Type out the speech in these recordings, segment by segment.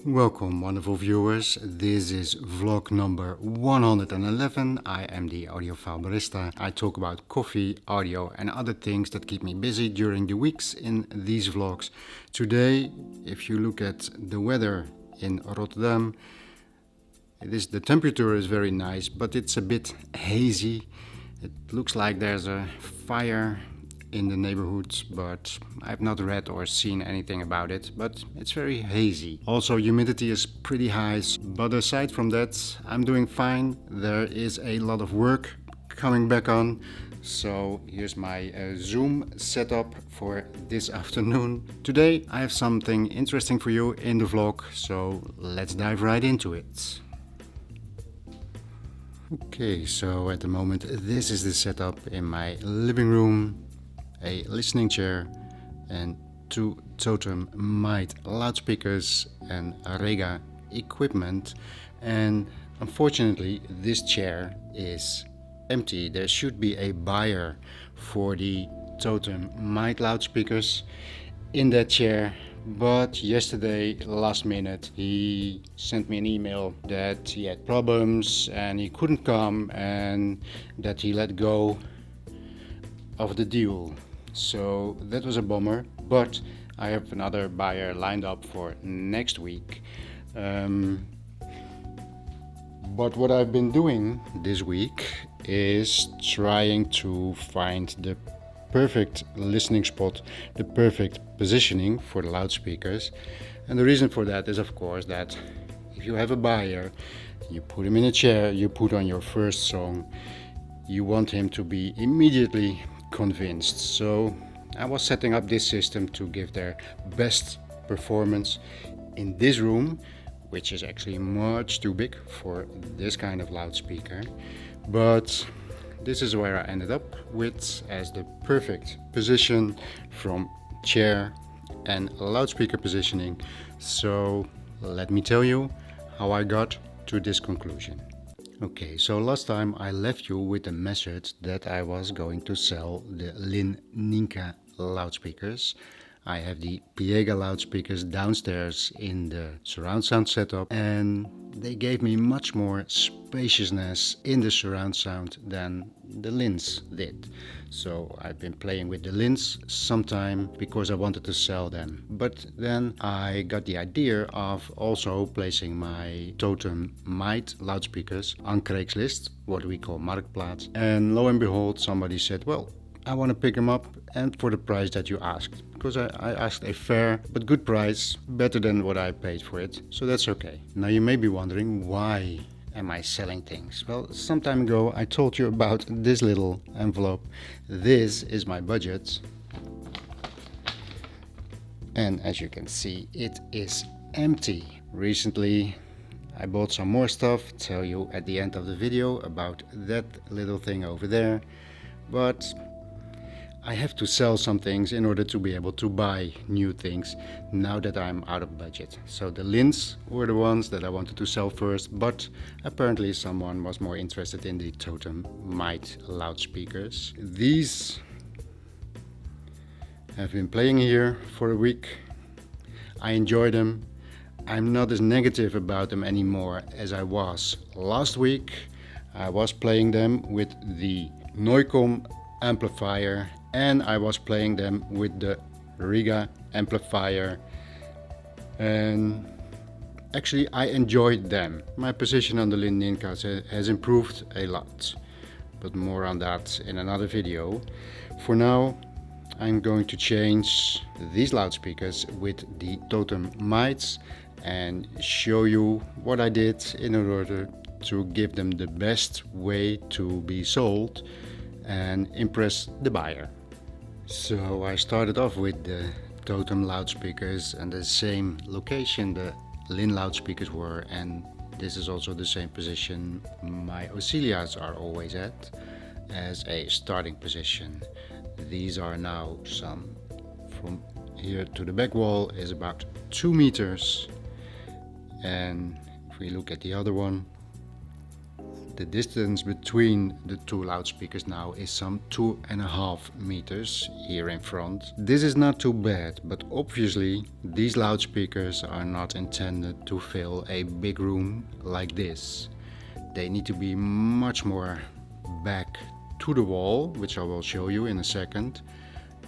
Welcome, wonderful viewers. This is vlog number 111. I am the Audiophile Barista. I talk about coffee, audio and other things that keep me busy during the weeks in these vlogs. Today, if you look at the weather in Rotterdam, the temperature is very nice, but it's a bit hazy. It looks like there's a fire in the neighborhood, but I've not read or seen anything about it, but it's very hazy. Also, humidity is pretty high, but aside from that, I'm doing fine. There is a lot of work coming back on, so here's my Zoom setup for this afternoon. Today I have something interesting for you in the vlog, so let's dive right into it. Okay, so at the moment this is the setup in my living room. A listening chair and two TOTEM MITE loudspeakers and Rega equipment, and unfortunately this chair is empty. There should be a buyer for the TOTEM MITE loudspeakers in that chair, but yesterday last minute he sent me an email that he had problems and he couldn't come and that he let go of the deal. So that was a bummer, but I have another buyer lined up for next week. But what I've been doing this week is trying to find the perfect listening spot, the perfect positioning for the loudspeakers. And the reason for that is, of course, that if you have a buyer, you put him in a chair, you put on your first song, you want him to be immediately convinced. So I was setting up this system to give their best performance in this room, which is actually much too big for this kind of loudspeaker, but this is where I ended up with as the perfect position from chair and loudspeaker positioning. So let me tell you how I got to this conclusion. Okay, so last time I left you with the message that I was going to sell the LINN NINKA loudspeakers. I have the Rega loudspeakers downstairs in the surround sound setup, and they gave me much more spaciousness in the surround sound than the LINNs did. So I've been playing with the LINNs sometime because I wanted to sell them. But then I got the idea of also placing my TOTEM MITE loudspeakers on Craigslist, what we call Marktplaats. And lo and behold, somebody said, well, I want to pick them up and for the price that you asked. Because I asked a fair but good price, better than what I paid for it. So that's okay. Now you may be wondering, why am I selling things? Well, some time ago I told you about this little envelope. This is my budget. And as you can see, it is empty. Recently I bought some more stuff. Tell you at the end of the video about that little thing over there. But I have to sell some things in order to be able to buy new things now that I'm out of budget. So the LINNs were the ones that I wanted to sell first, but apparently someone was more interested in the TOTEM MITE loudspeakers. These have been playing here for a week. I enjoy them. I'm not as negative about them anymore as I was last week. I was playing them with the Neukom amplifier and I was playing them with the Rega amplifier, and actually I enjoyed them. My position on the LINN NINKA has improved a lot, but more on that in another video. For now I'm going to change these loudspeakers with the TOTEM MITEs and show you what I did in order to give them the best way to be sold and impress the buyer. So I started off with the TOTEM loudspeakers, and the same location the LINN loudspeakers were, and this is also the same position my Auxiliars are always at as a starting position. These are now some, from here to the back wall is about 2 meters, and if we look at the other one, The distance between the two loudspeakers now is some 2.5 meters here in front. This is not too bad, but obviously these loudspeakers are not intended to fill a big room like this. They need to be much more back to the wall, which I will show you in a second,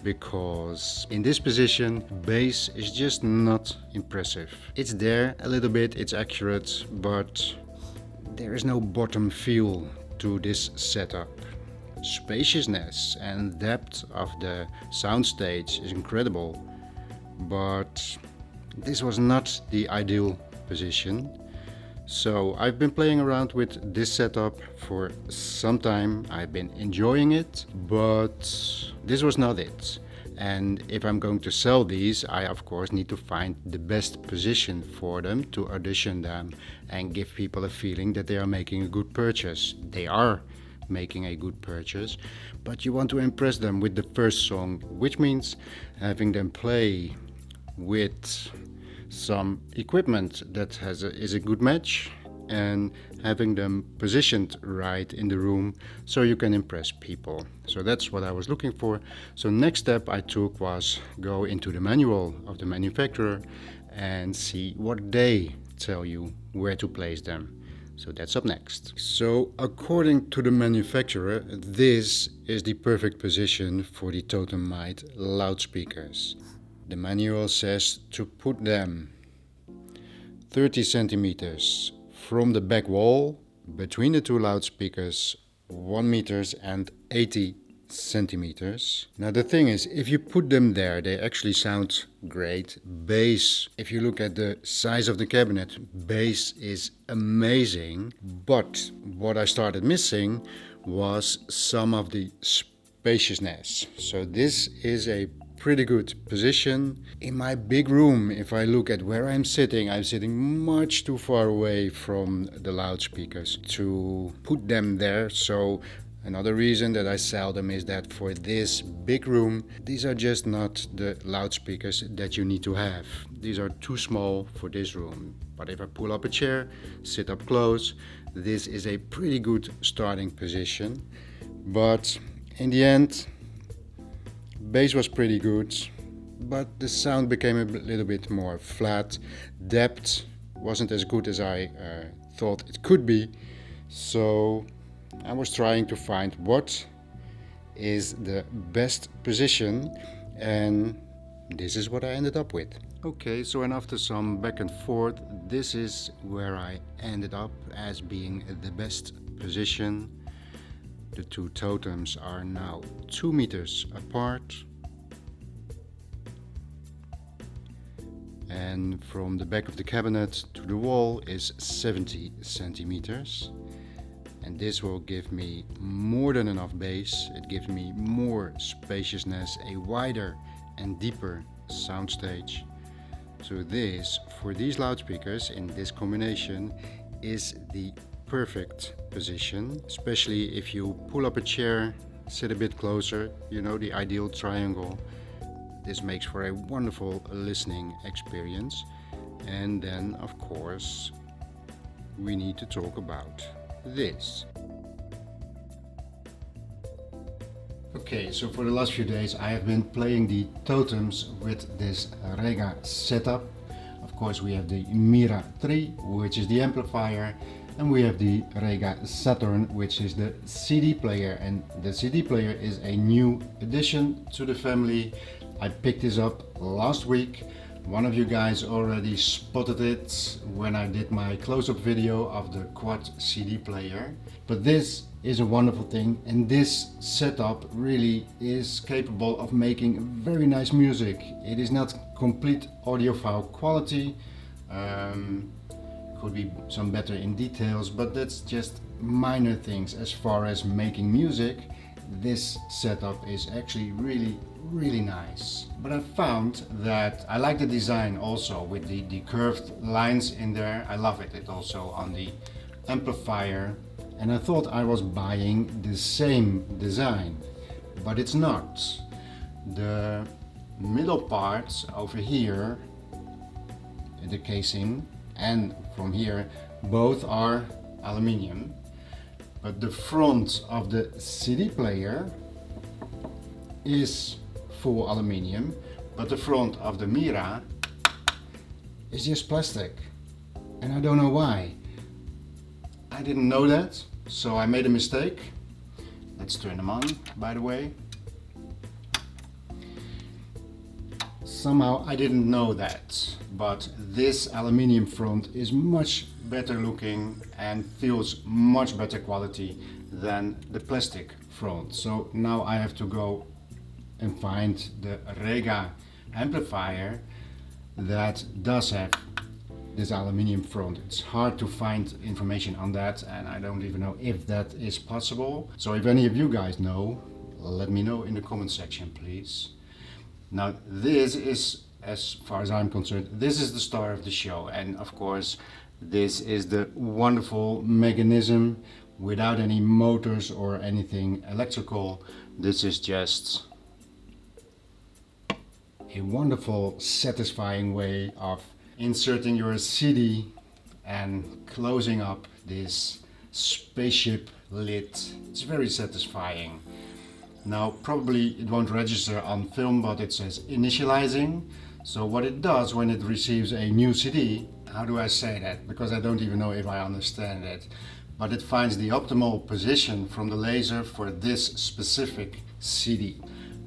because in this position bass is just not impressive. It's there a little bit, it's accurate, but there is no bottom feel to this setup. Spaciousness and depth of the soundstage is incredible, but this was not the ideal position. So I've been playing around with this setup for some time. I've been enjoying it, but this was not it. And if I'm going to sell these, I of course need to find the best position for them, to audition them and give people a feeling that they are making a good purchase. They are making a good purchase, but you want to impress them with the first song, which means having them play with some equipment that is a good match, and having them positioned right in the room so you can impress people. So that's what I was looking for. So next step I took was go into the manual of the manufacturer and see what they tell you where to place them. So that's up next. So according to the manufacturer, this is the perfect position for the TOTEM MITE loudspeakers. The manual says to put them 30 centimeters from the back wall between the two loudspeakers, 1 meter and 80 centimeters. Now the thing is, if you put them there, they actually sound great. Bass, if you look at the size of the cabinet, bass is amazing. But what I started missing was some of the spaciousness. So this is a pretty good position. In my big room, if I look at where I'm sitting much too far away from the loudspeakers to put them there. So another reason that I sell them is that for this big room, these are just not the loudspeakers that you need to have. These are too small for this room. But if I pull up a chair, sit up close, this is a pretty good starting position. But in the end, bass was pretty good, but the sound became a little bit more flat. Depth wasn't as good as I thought it could be. So I was trying to find what is the best position, and this is what I ended up with. Okay, so and after some back and forth, this is where I ended up as being the best position. The two totems are now 2 meters apart, and from the back of the cabinet to the wall is 70 centimeters, and this will give me more than enough bass. It gives me more spaciousness, a wider and deeper soundstage. So this, for these loudspeakers in this combination, is the perfect position, especially if you pull up a chair, sit a bit closer, you know, the ideal triangle. This makes for a wonderful listening experience. And then of course we need to talk about this. Okay, so for the last few days I have been playing the totems with this Rega setup. Of course we have the Mira 3, which is the amplifier, and we have the Rega SATURN, which is the CD player, and the CD player is a new addition to the family. I picked this up last week. One of you guys already spotted it when I did my close-up video of the quad CD player. But this is a wonderful thing, and this setup really is capable of making very nice music. It is not complete audiophile quality. Could be some better in details, but that's just minor things. As far as making music, this setup is actually really nice. But I found that I like the design also with the curved lines in there. I love it. It also on the amplifier, and I thought I was buying the same design, but it's not. The middle parts over here, the casing, and from here, both are aluminium. but the front of the CD player is full aluminium, but the front of the Mira is just plastic, and I don't know why. I didn't know that, so I made a mistake. Let's turn them on, by the way. Somehow I didn't know that, but this aluminium front is much better looking and feels much better quality than the plastic front. So now I have to go and find the Rega amplifier that does have this aluminium front. It's hard to find information on that, and I don't even know if that is possible. So if any of you guys know, let me know in the comment section, please. Now this is, as far as I'm concerned, this is the star of the show, and of course this is the wonderful mechanism without any motors or anything electrical. This is just a wonderful, satisfying way of inserting your CD and closing up this spaceship lid. It's very satisfying. Now probably it won't register on film, but it says initializing. So what it does when it receives a new CD, how do I say that? Because I don't even know if I understand it. But it finds the optimal position from the laser for this specific CD.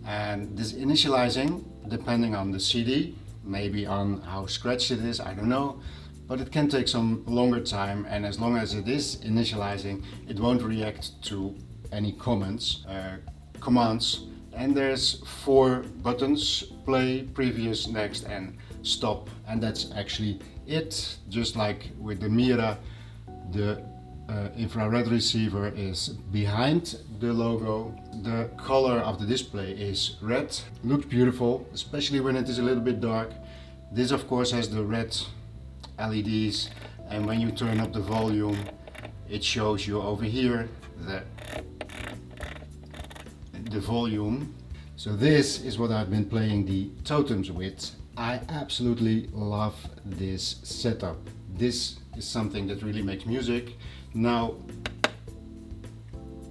And this initializing, depending on the CD, maybe on how scratched it is, I don't know, but it can take some longer time, and as long as it is initializing, it won't react to any commands. And there's 4 buttons: play, previous, next and stop, and that's actually it. Just like with the Mira, the infrared receiver is behind the logo. The color of the display is red. Looks beautiful, especially when it is a little bit dark. This of course has the red LEDs, and when you turn up the volume, it shows you over here the volume. So this is what I've been playing the totems with. I absolutely love this setup. This is something that really makes music. Now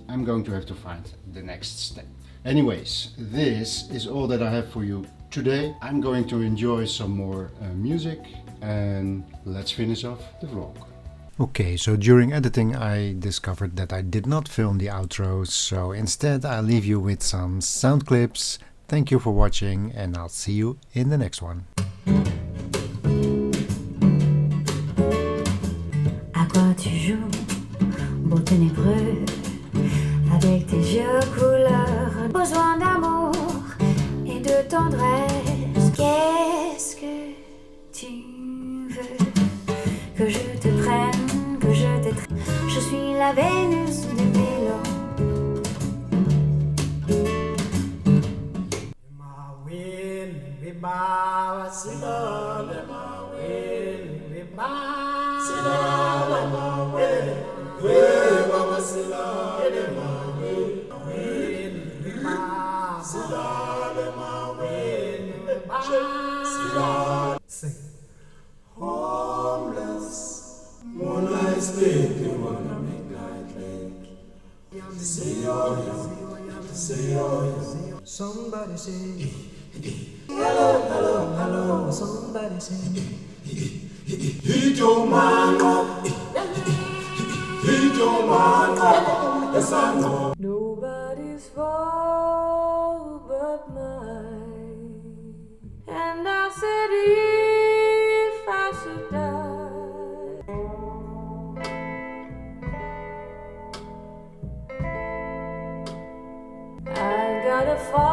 I'm going to have to find the next step. Anyways, this is all that I have for you today. I'm going to enjoy some more music, and let's finish off the vlog. Okay, so during editing I discovered that I did not film the outro, so instead I'll leave you with some sound clips. Thank you for watching, and I'll see you in the next one. À quoi tu joues, beau ténébreux, avec tes yeux couleur, besoin d'amour et de tendresse. Qu'est-ce que tu veux? Que je te prenne, que je t'étreigne. Je suis la Vénus du Milo. Homeless, moonlight sleep, you wanna make night lake. See you. Somebody say, hello, hello, hello. Somebody say, hit your man up. Hit your man up. Yes, I know. Nobody's fault but mine. And I said, if I should die, I gotta fall.